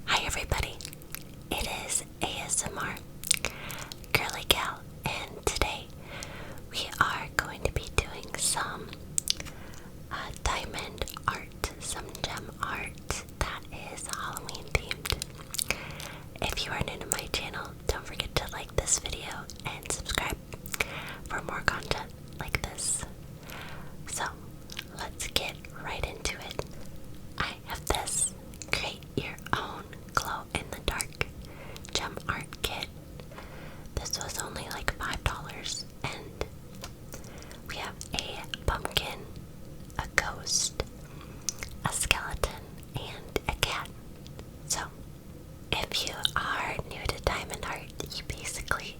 Hi everybody, it is ASMR Girly Gal, and today we are going to be doing some diamond art, some gem art that is Halloween themed. If you are new to my channel, don't forget to like this video and subscribe for more content like this. So let's get right into it. I have this create your own glow in the dark gem art kit. This was only like $5, and we have a pumpkin, a ghost, a skeleton, and a cat. So if you are new to diamond art, you basically,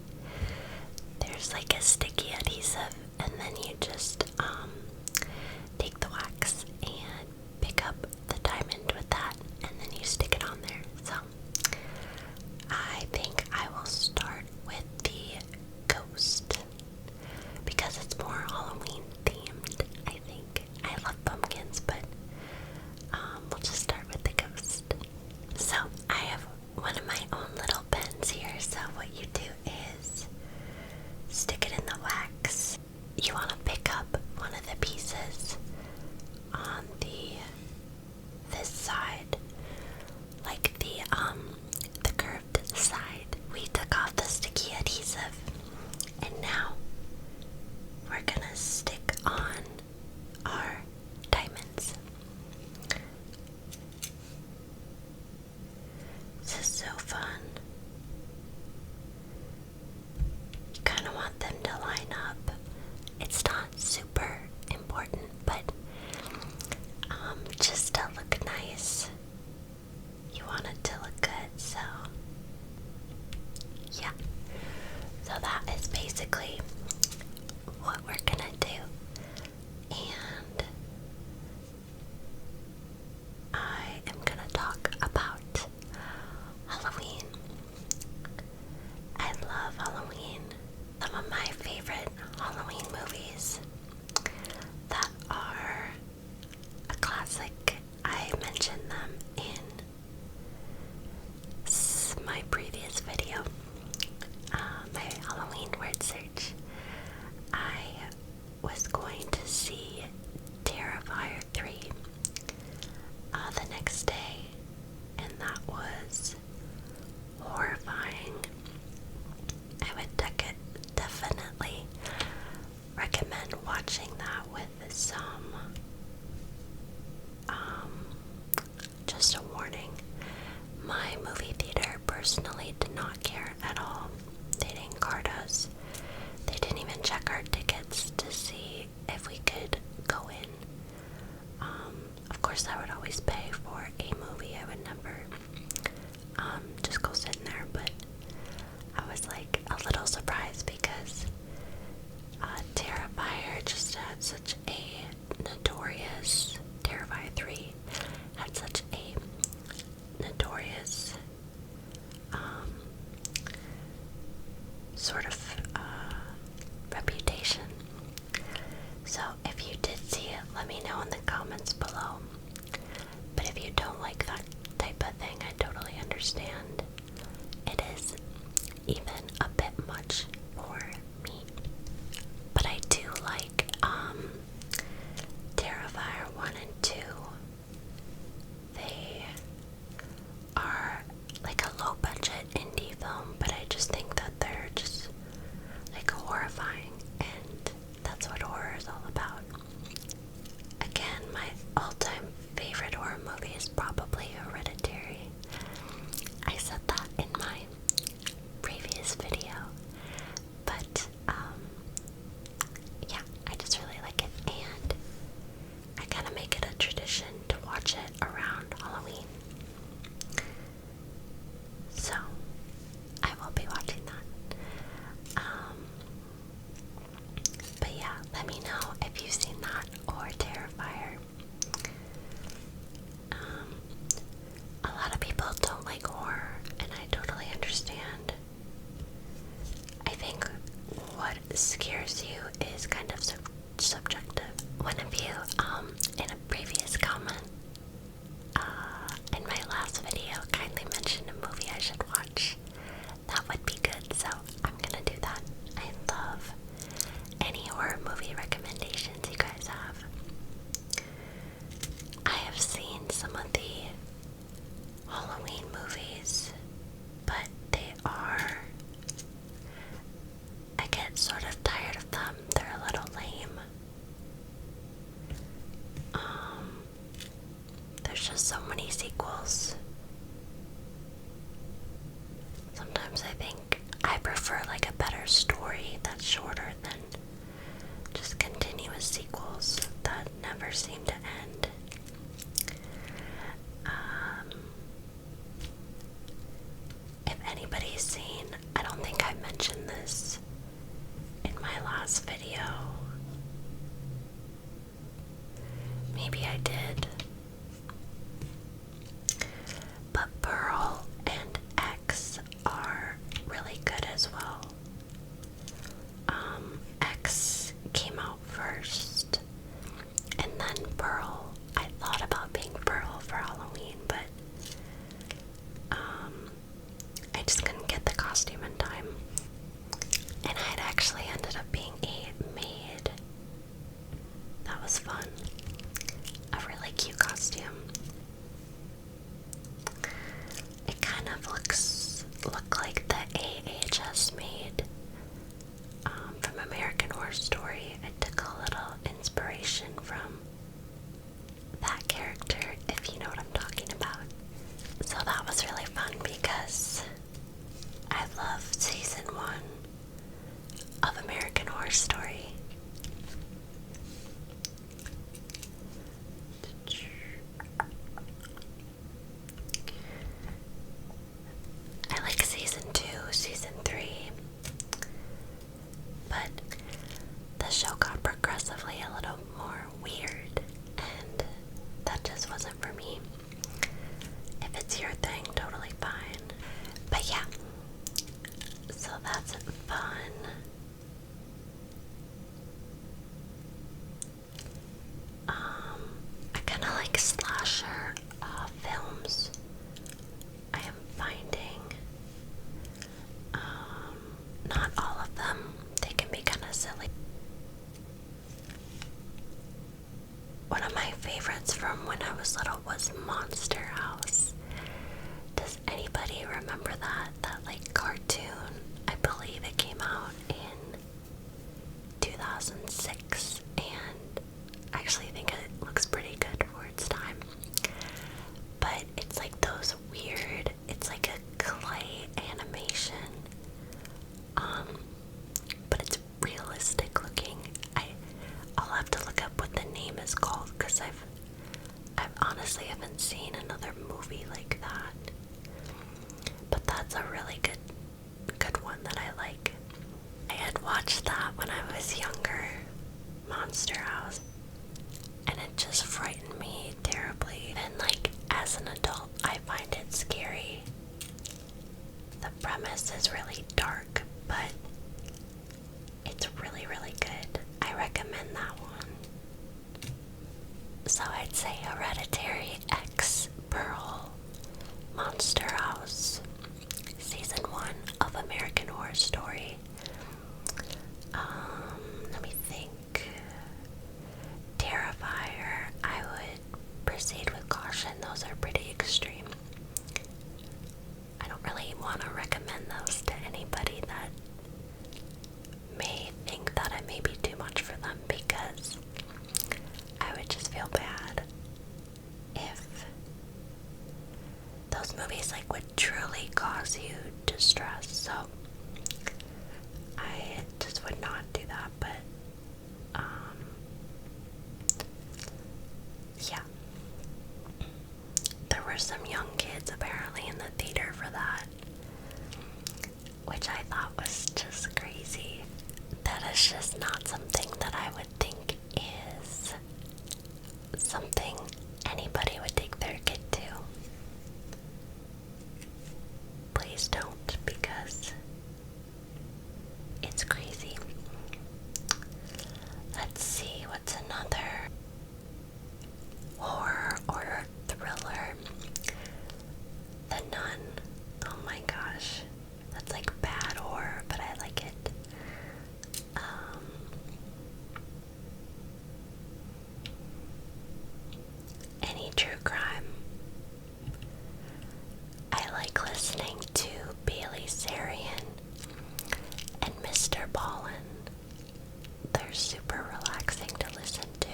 there's like a sticky adhesive, and then you just take the wax and pick up the diamond with that, and then you stick it on there. So I think I will start with the ghost because it's more Halloween themed. I think I love pumpkins, but we'll just start with the ghost. So I have one of my own little pens here. So what you do is stick it in the wax. You want to pick up one of the pieces on this side, like the curved side. We took off the sticky adhesive, and now we're gonna stick on our diamonds. This is so fun. You kind of want them to line up. It's not super important, but just to look nice, you want it to look good. So yeah, so that is basically what we're gonna do. And I am gonna talk about Halloween. I love Halloween. Some of my favorite Halloween movies that are a classic, I mentioned them in my previous video, my Halloween word search. I was going to see Terrifier 3 the next day, and that was horrifying. I would definitely recommend watching that with some, just a warning. My movie theater personally did not care at all. They didn't card us. They didn't even check our tickets to see if we could go in. Of course, I would always pay for a movie. I would never just go sit in there, but I was like a little surprised because Terrifier just had such a notorious, Terrifier 3 had such a notorious sort of reputation. So if you did see it, let me know in the comments below. But if you don't like that type of thing, I totally understand. It is even a bit much for me. But I do like Terrifier 1 and 2. They are like a low budget indie film, but I just think that they're just like horrifying, and that's what horror is all about. Again, my all-time favorite horror movie is probably Hereditary. I said that in my previous video, but yeah, I just really like it, and I kind of make it a tradition to watch it around Halloween. So I will be watching that. But yeah, let me know if you've seen that or Terrifier. A lot of people don't like horror, and I totally understand. I think what scares you is kind of subjective. One of you, in a previous comment, in my last video, kindly mentioned sequels. Sometimes I think I prefer like a better story that's shorter than just continuous sequels that never seem to end. If anybody's seen, I don't think I mentioned this in my last video. Maybe I did. But Pearl and X are really good as well. X came out first, and then Pearl. I thought about being Pearl for Halloween, but I just couldn't get the costume in time. And I had actually ended up being a maid. That was fun. A really cute costume. It kind of look like the AHS maid from American Horror Story. I took a little inspiration from that character, if you know what I'm talking about. So that was really fun because I loved season 1 of American Horror Story. I like season 2, season 3, but the show got progressively a little more weird, and that just wasn't for me. If it's your thing, totally fine. But yeah, so that's fun. I kind of like slasher films. I am finding not all of them. They can be kind of silly. One of my favorites from when I was little was Monster House. Does anybody remember that? That like cartoon? I believe it came out in 2006, and I actually think it looks pretty good for its time. But it's like those weird, it's like a clay animation. But it's realistic looking. I'll have to look up what the name is called, because I've honestly haven't seen another movie like that. But that's a really good one that I like. I had watched that when I was younger, Monster House, and it just frightened me terribly. And like as an adult, I find it scary. The premise is really dark, but it's really, really good. I recommend that one. So I'd say Hereditary, X, Pearl, Monster House, season 1 of American Horror Story. Let me think. Terrifier, I would proceed with caution. Those are pretty extreme. I don't really want to recommend those to anybody that may think that it may be too much for them, because I would just feel bad if those movies like would truly cause you distress. So I just would not do that. But yeah, there were some young kids apparently in the theater for that, which I thought was just crazy. That is just not something that I would think is something anybody would take their kid to. Please don't, because it's crazy. Let's see, what's another horror or thriller? The Nun. Oh my gosh. That's like bad horror, but I like it. Any true crime. I like listening to Bailey Sarian and Mr. Ballin. They're super relaxing to listen to.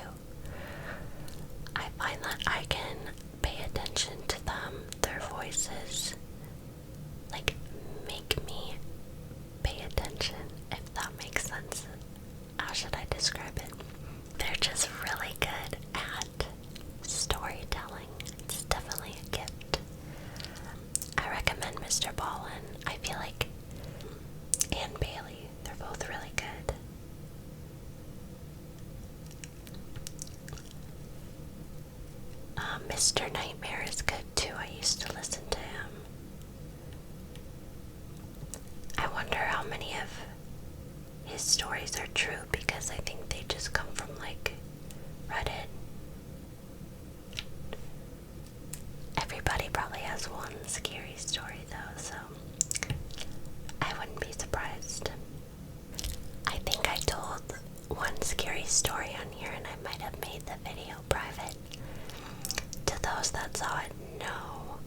I find that I can pay attention to them Mr. Ballin. I feel like and Bailey, they're both really good. Mr. Nightmare is good too. I used to listen to him. I wonder how many of his stories are true because I think they just come from like Reddit. Everybody probably has one scary story though, so I wouldn't be surprised. I think I told one scary story on here and I might have made the video private. To those that saw it, no.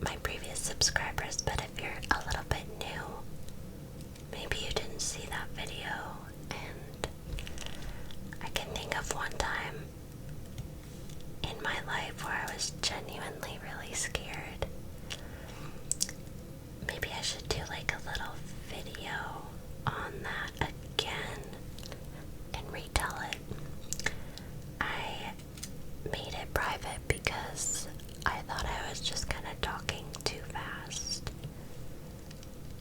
My previous subscribers, but if you're a little bit new, maybe you didn't see that video, and I can think of one time in my life where I was genuinely really scared. Maybe I should do like a little video on that again and retell it. I made it private because I thought I was just kind of talking too fast.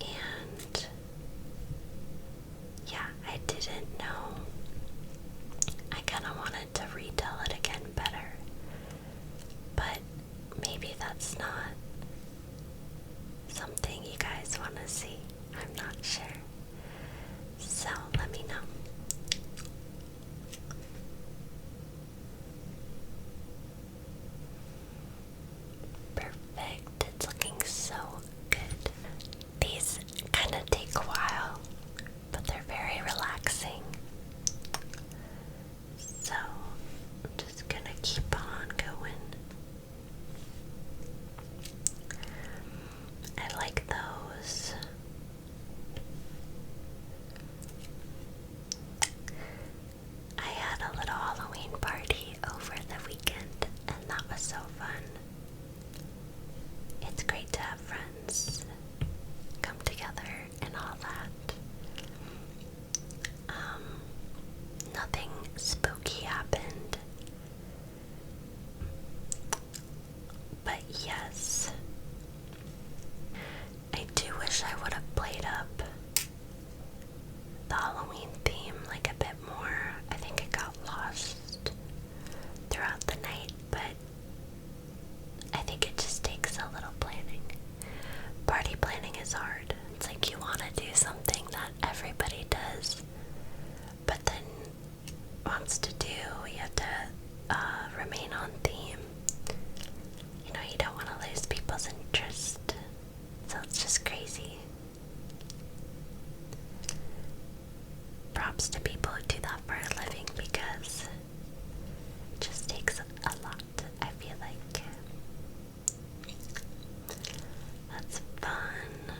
And yeah, I didn't know. I kind of wanted to retell it again better. But maybe that's not something you guys want to see. I'm not sure. So let me know. Perfect. It's looking so good. These kind of take a while, but they're very relaxing. So I'm just gonna keep on going. I like those. I had a little Halloween party over the weekend, and that was so fun. It's great to have friends come together and all that. Nothing spooky happened, but yes, I do wish I would have played up the Halloween theme like a bit more. I think it got lost throughout the night, but I think it just takes a little planning. Party planning is hard. It's like you want to do something that everybody does, but then wants to do, you have to remain on theme. You know, you don't want to lose people's interest, so it's just crazy. Props to people who do that for a living because it just takes a lot, I feel like. That's fun.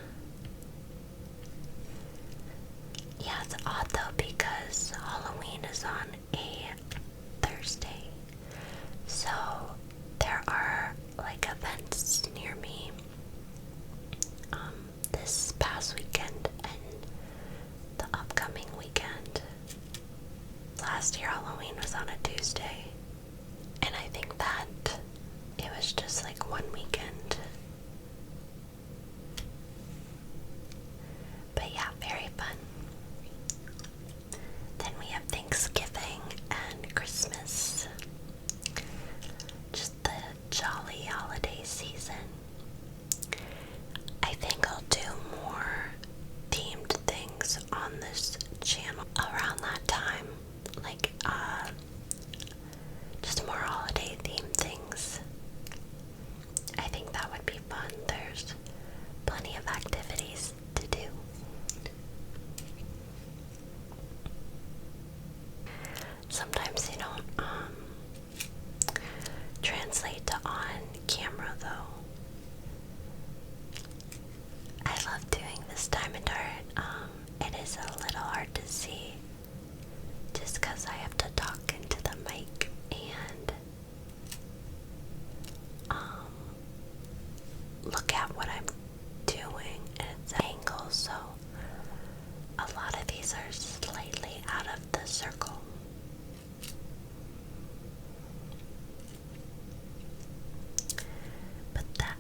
Yeah, it's odd though because Halloween is on a Thursday. So there are like events near me this past weekend and the upcoming weekend. Last year Halloween was on a Tuesday, and I think that it was just like one weekend. But yeah, very fun. Then we have Thanksgiving and Christmas. Just the jolly holiday season. I think I'll do more themed things on this channel around that time. Like, just more holiday themed things. I think that would be fun. There's plenty of activities to do. Sometimes they don't translate to on camera though. I love doing this diamond art. It is a little hard to see just because I have to talk into the mic and look at what I'm doing, and it's an angle, so a lot of these are slightly out of the circle. But that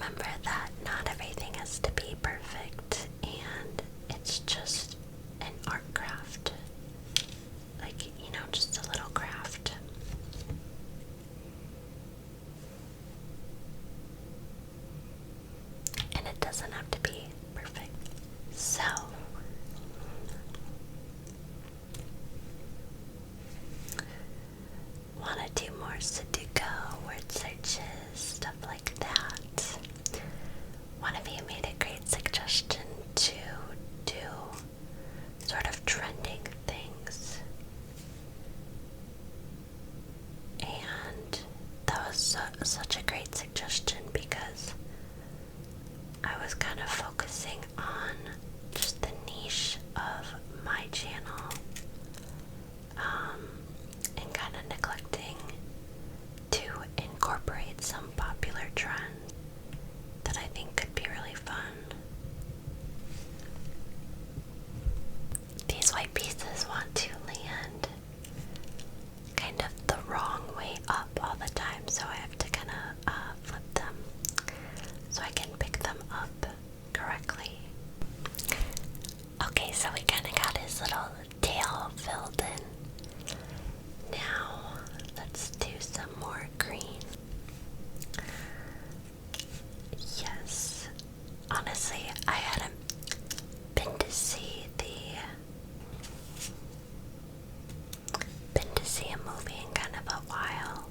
remember that not everything has to be perfect, and it's just an art craft. Like, just a little craft. And it doesn't have to be perfect. So, wanna do more Sudoku, word searches, stuff like that. One of you made a great suggestion to do sort of trending things. And that was such a great suggestion because I was kind of focusing on just the niche of my channel, and kind of neglecting to incorporate some popular trend that I think could be really fun. These white pieces want to land kind of the wrong way up all the time, so I have to kind of flip them so I can pick them up correctly. Okay, so we kind of got his little tail filled in. Now, let's do some more green. Yes, honestly, I hadn't been to see a movie in kind of a while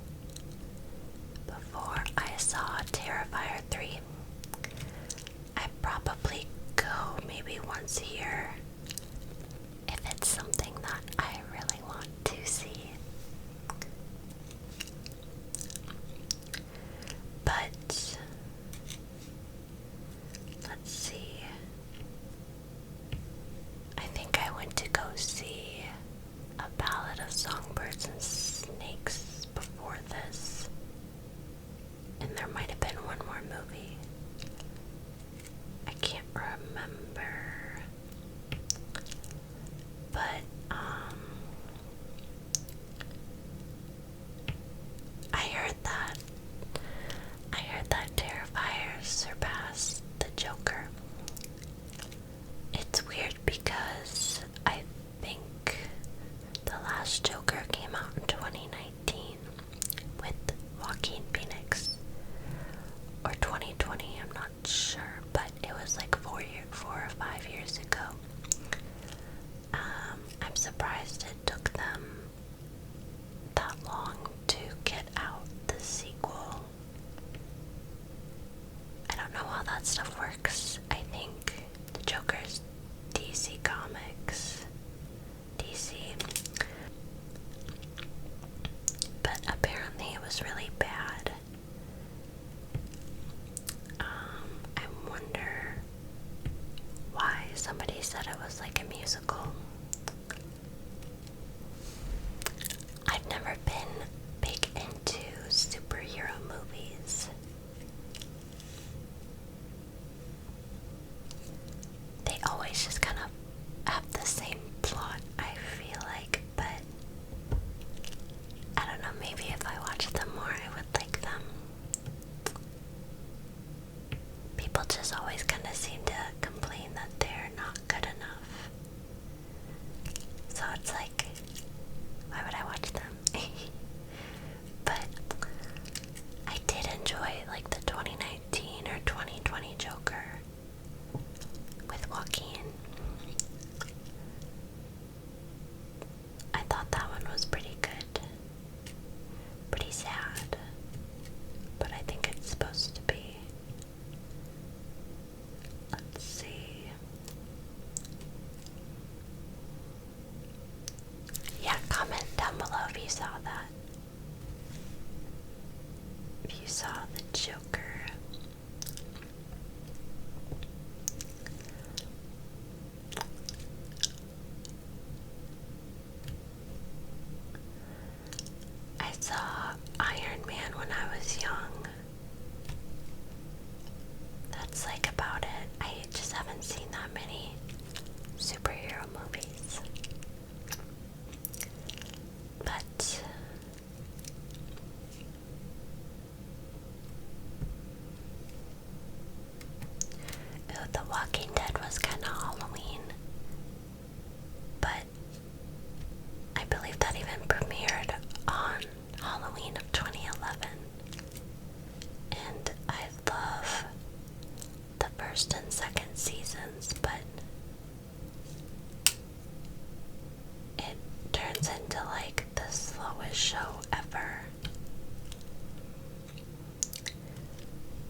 before I saw Terrifier 3. I probably go maybe once a year if it's something that I really want to see. But let's see. I think I went to go see A Ballad of Songbirds and Snakes before this. And there might have been one more movie. I can't remember. But, I heard that Terrifier surpassed the Joker. It's weird because I think the last Joker came out in 2019 with Joaquin Phoenix, or 2020, I'm not sure, but it was like 4 or 5 years ago. I'm surprised it took them that long to get out the sequel. I don't know how that stuff works. I think the Joker's DC Comics. DC. But apparently it was really bad. I wonder why. Somebody said it was like a musical. I've never been big into superhero movies. They always just kind of have the same plot, I feel like, but I don't know, maybe if I watched them more, I would like them. People just always kind of seem to complain that they're not good enough. So it's like, why would I watch them? But I did enjoy like the 2019 or 2020 Joker with Joaquin. I thought that one was pretty good. Pretty sad. But I think it's supposed to be. Let's see. Yeah, comment down below if you saw that. If you saw the Joker. I saw Iron Man when I was young. That's like about it. I just haven't seen that many superhero movies. But The Walking Dead was kind of Halloween, but I believe that even premiered on Halloween of 2011. And I love the first and second seasons, but it turns into like the slowest show ever.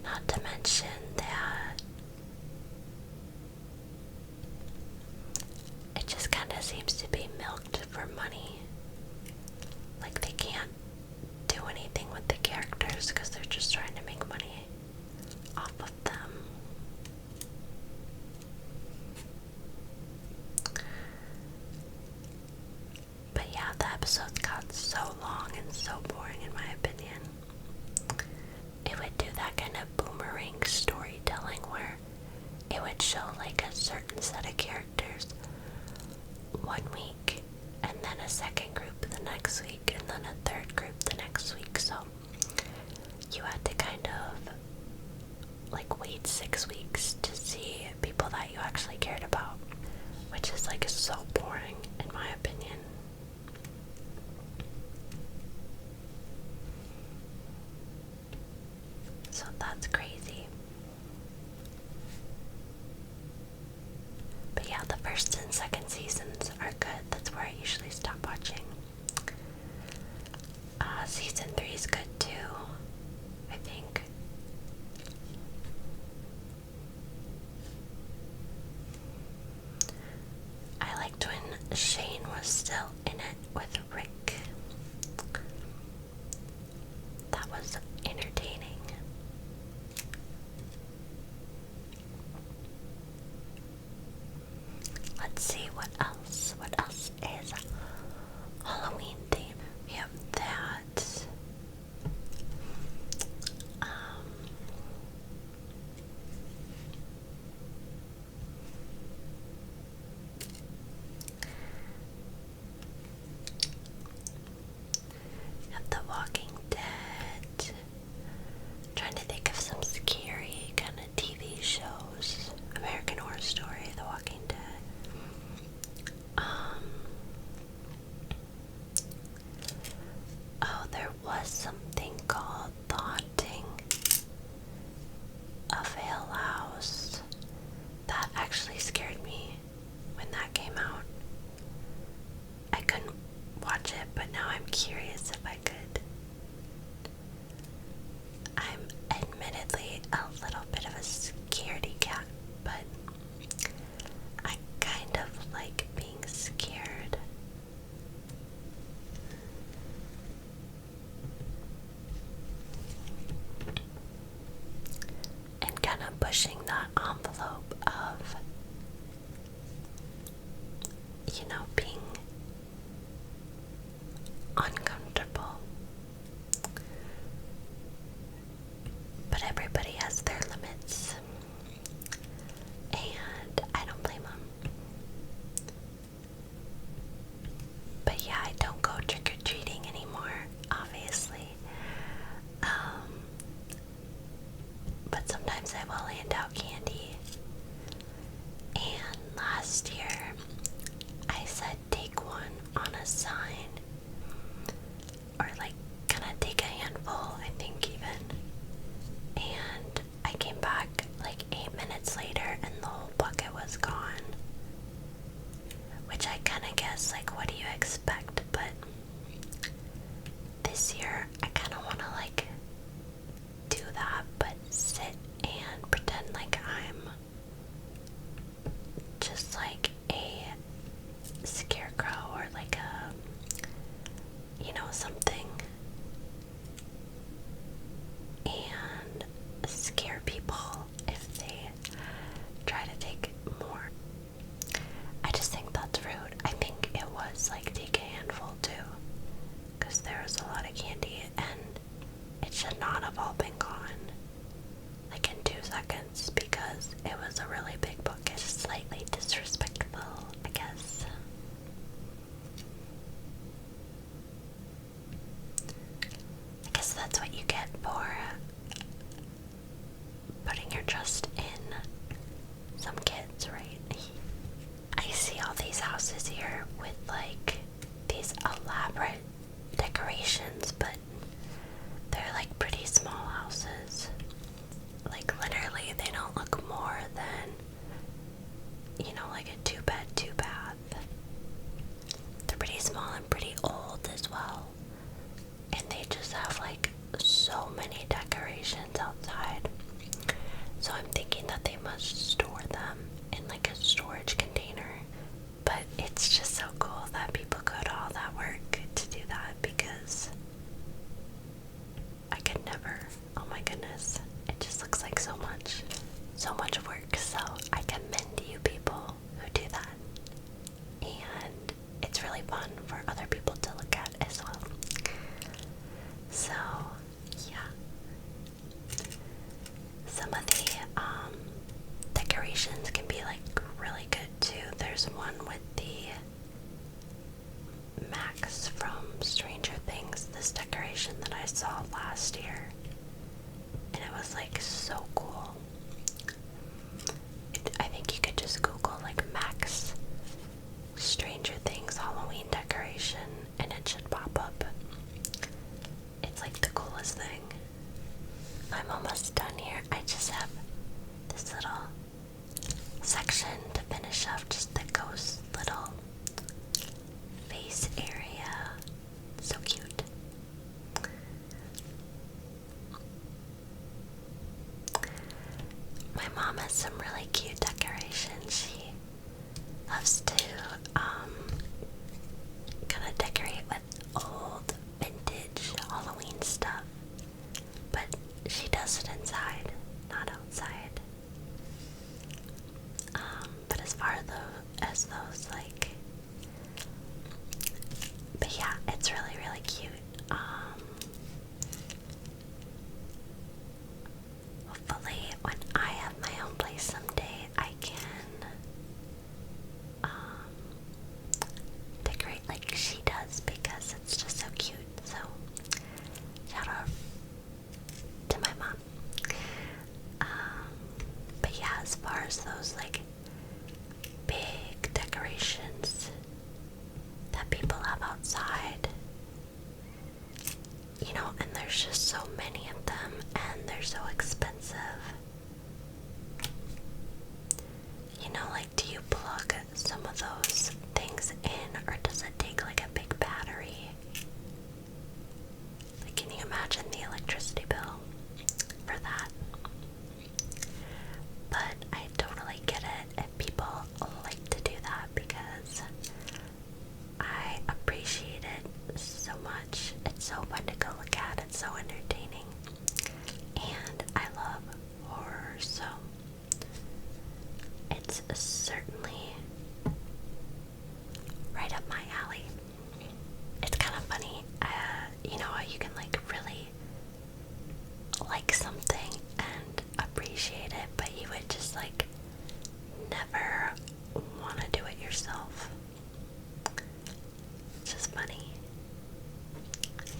Not to mention that it just kind of seems to be milked for money. Like they can't do anything with the characters because they're just trying to make money off of them. But yeah, the episodes got so long and so boring in my opinion. It would do that kind of boomerang storytelling where it would show like a certain set of characters one week, and then a second group the next week, and then a third group the next week. So you had to kind of like wait 6 weeks to see people that you actually cared about, which is like so boring in my opinion. So that's crazy. But yeah, the first and second seasons are good. That's where I usually stop watching. Season 3 is good too, I think. I liked when Shane was still in it with Rick. That was entertaining. Let's see what else. What else is Halloween theme? We have that. We have The Walking Dead. Trying to think of some scary kind of TV shows. American Horror Story, The Walking Dead. Oh, there was something called The Haunting of Hill House. That actually scared me when that came out. I couldn't watch it, but now I'm curious if I could. I'm admittedly a little bit of a scaredy cat, but I kind of like being scared. And kind of pushing that envelope of, you know, being uncomfortable. But everybody has their limits, and I don't blame them. But yeah, I don't go trick-or-treating anymore, obviously. But sometimes I will hand out candy. And last year, I said take one on a sign, or like kind of take a handful, I think even. And I came back like 8 minutes later and the whole bucket was gone. Which I kind of guess, like, what do you expect? But this year, I kind of want to like do that, but sit and pretend like I'm just like a scarecrow or like a, you know, something, and scare people if they try to take more. I just think that's rude. I think it was like take a handful too, because there was a lot of candy and it should not have all been gone like in 2 seconds because it was a really big bucket. Slightly disrespectful, I guess. I guess that's what you get for putting your trust in some kids, right? I see all these houses here with like these elaborate decorations, but they're like pretty small houses. Like literally they don't look more than, you know, like a 2-bed, 2-bath. They're pretty small and pretty old as well. And they just have like so many decorations outside. So I'm thinking that they must store them in like a storage container. But it's just so cool that people go to all that work to do that, because I could never. Oh my goodness. It just looks like so much work. So I commend you people who do that. And it's really fun for other people to look at as well. So, yeah. Some of the decorations can be like really good too. There's one with the Max from Stranger Things, this decoration that I saw last year. And it was like so cool. I think you could just Google like Max Stranger Things Halloween decoration and it should pop up. It's like the coolest thing. I'm almost done here. I just have this little section to finish off, just the ghost little face area. So cute. My mom has some really cute decorations. She loves to kind of decorate with old vintage Halloween stuff, but she does it inside, not outside. But as far as those, like, but yeah, it's really, really cute. Hopefully, when I have my own place someday, I can decorate like she does, because it's just so cute. So, shout out to my mom. But yeah, as far as those like big decorations that people have outside, you know, and there's just so many of them, and they're so expensive. You know, like, do you plug some of those things in, or does it take like a big battery? Like, can you imagine the electricity bill for that? But I totally get it if people like to do that, because I appreciate it so much. It's so fun to go look at. It's so entertaining. And I love horror, so it's certainly right up my alley. It's kind of funny, you know, you can like really like something and appreciate it, but you would just like never want to do it yourself. It's just funny.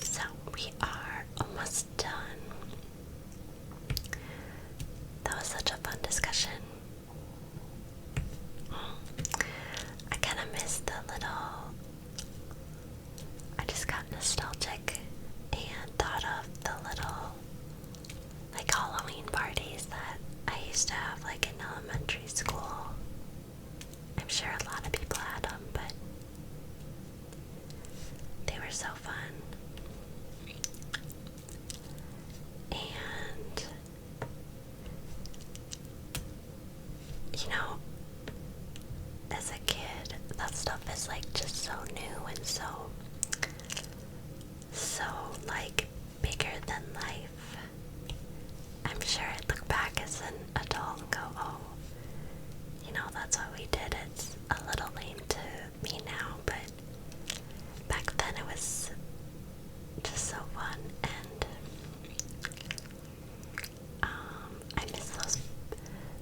So we are almost done. That was such a fun discussion. I kind of miss the little, I just got nostalgic and thought of the little like Halloween parties that I used to have like in elementary school. I'm sure a lot of people had them, but they were so fun. And you know, as a kid, that stuff is like just so new and so like bigger than life. I'm sure I'd look back as an adult and go, oh, you know, that's what we did. It's a little lame to me now, but back then it was just so fun. And I miss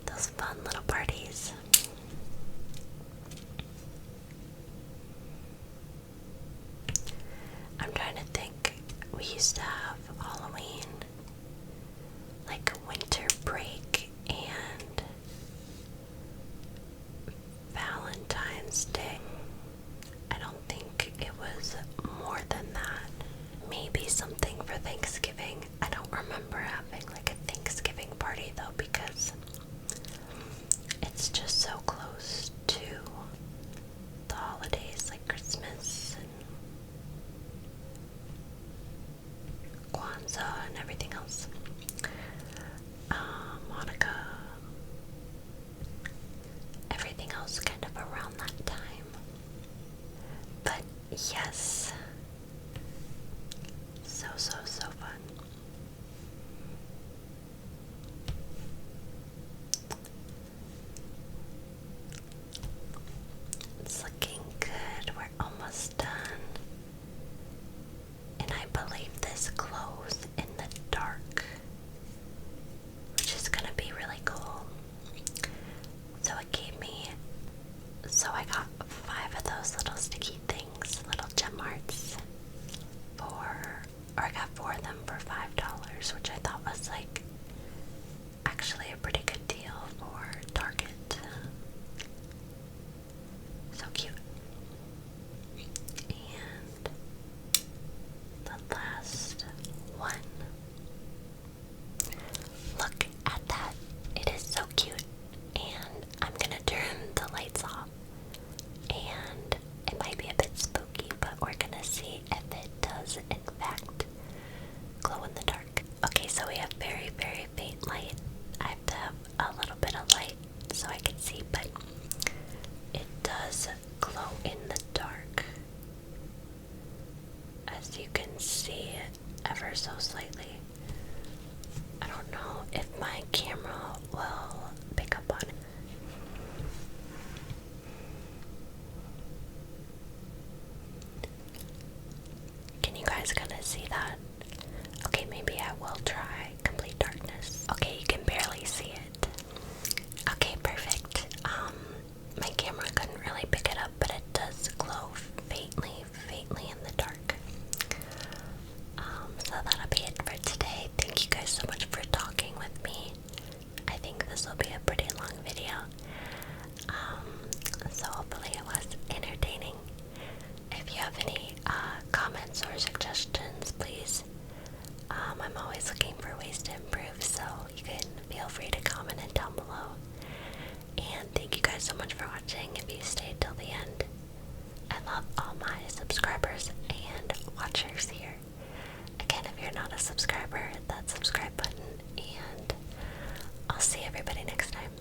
those fun little parties. I'm trying to think. We used to have Halloween like winter break and Elsa and everything else. Monica. Everything else kind of around that time. But yes, so fun. It's looking good. We're almost done. And I believe this glows in the dark, which is gonna be really cool. So it gave me, so I got 5 of those little sticky things, little gem hearts, or I got 4 of them for $5, which I thought was like actually a pretty good deal for Target. So cute. And the last one. Look at that. It is so cute. And I'm gonna turn the lights off. And it might be a bit spooky, but we're gonna see if it does in fact glow in the dark. Okay, so we have very faint light. I have to have a little bit of light so I can see, but it does glow in the dark. As you can see, ever so slightly. I don't know if my camera will pick up on it. Can you guys kind of see that? Okay, maybe I will try complete darkness. Okay, you can barely see it. Okay, perfect. My camera couldn't really pick it up, but it does glow faintly in the dark. So that'll be it for today. Thank you guys so much for talking with me. I think this will be a pretty long video. So hopefully it was entertaining. If you have any comments or suggestions, please. I'm always looking for ways to improve, so you can feel free to comment it down below. And thank you guys so much for watching. If you stayed till the end, I love all my subscribers and watchers here. Again, if you're not a subscriber, hit that subscribe button, and I'll see everybody next time.